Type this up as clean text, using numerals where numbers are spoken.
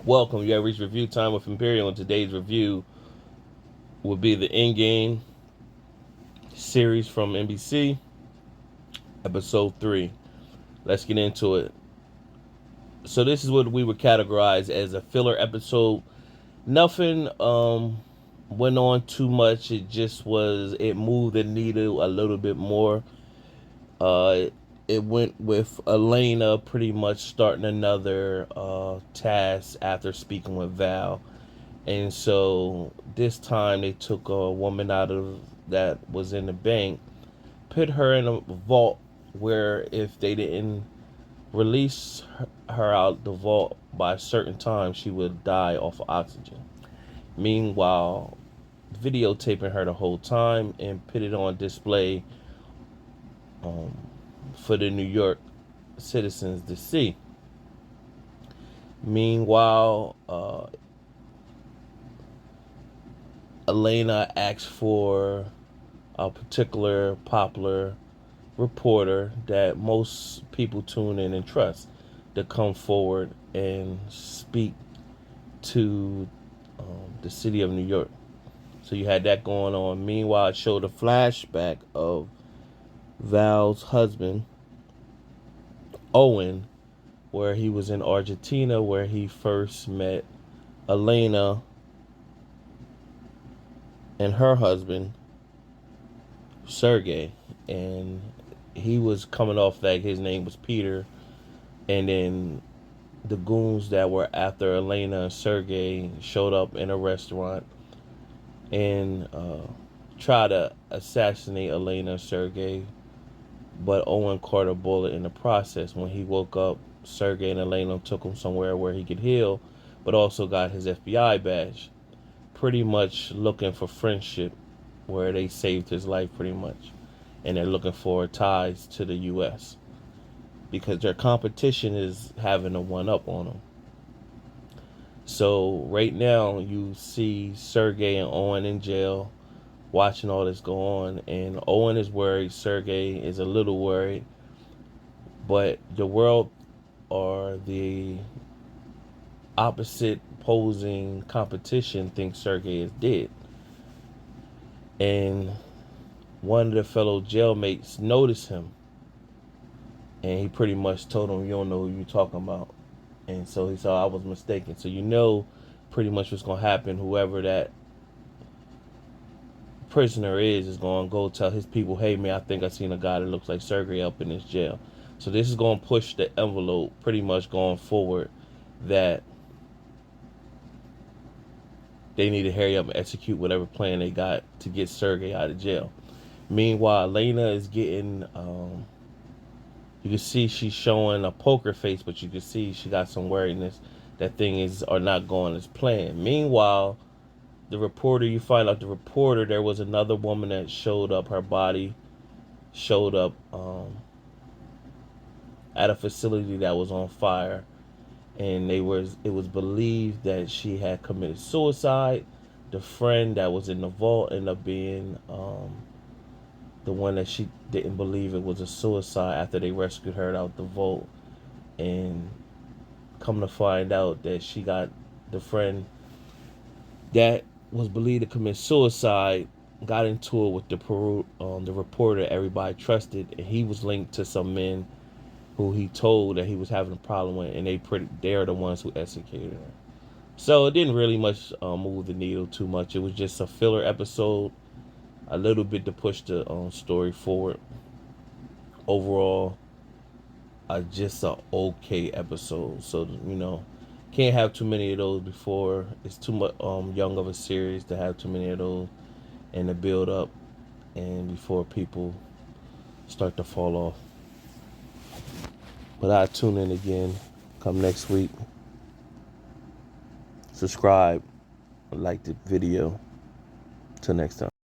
Welcome. You have reached review time with Imperial, and today's review will be the Endgame series from NBC, episode 3. Let's get into it. So this is what we would categorize as a filler episode. Nothing went on too much. It moved the needle a little bit more. Uh it went with Elena pretty much starting another task after speaking with Val. And so this time they took a woman out of that was in the bank, put her in a vault where if they didn't release her out the vault by a certain time, she would die off of oxygen. Meanwhile, videotaping her the whole time and put it on display um, for the New York citizens to see. Meanwhile, Elena asked for a particular popular reporter that most people tune in and trust to come forward and speak to the city of New York. So you had that going on. Meanwhile, it showed a flashback of Val's husband, Owen, where he was in Argentina, where he first met Elena and her husband, Sergey. And he was coming off like his name was Peter. And then the goons that were after Elena and Sergey showed up in a restaurant and tried to assassinate Elena and Sergey, but Owen caught a bullet in the process. When he woke up, Sergey and Elena took him somewhere where he could heal, but also got his FBI badge, pretty much looking for friendship, where they saved his life pretty much, and they're looking for ties to the U.S. because their competition is having a one-up on them. So right now you see Sergey and Owen in jail watching all this go on, and Owen is worried, Sergey is a little worried, but the world or the opposite posing competition thinks Sergey is dead. And one of the fellow jailmates noticed him, and he pretty much told him, "You don't know who you're talking about." And so he said, "I was mistaken." So you know pretty much what's going to happen. Whoever that prisoner is going to go tell his people, "Hey, man, I think I seen a guy that looks like Sergey up in this jail." So this is going to push the envelope pretty much going forward that they need to hurry up and execute whatever plan they got to get Sergey out of jail. Meanwhile, Elena is getting, you can see she's showing a poker face, but you can see she got some worriedness that things are not going as planned. Meanwhile, you find out the reporter, there was another woman that showed up, her body showed up at a facility that was on fire, and it was believed that she had committed suicide. The friend that was in the vault ended up being the one that she didn't believe it was a suicide after they rescued her out the vault, and come to find out that she got the friend that was believed to commit suicide got into it with the reporter everybody trusted, and he was linked to some men who he told that he was having a problem with, and they're the ones who executed her. So it didn't really much move the needle too much. It was just a filler episode, a little bit to push the story forward. Overall, just a okay episode. So can't have too many of those before it's too much young of a series to have too many of those and to build up and before people start to fall off. But I tune in again come next week. Subscribe, like the video. Till next time.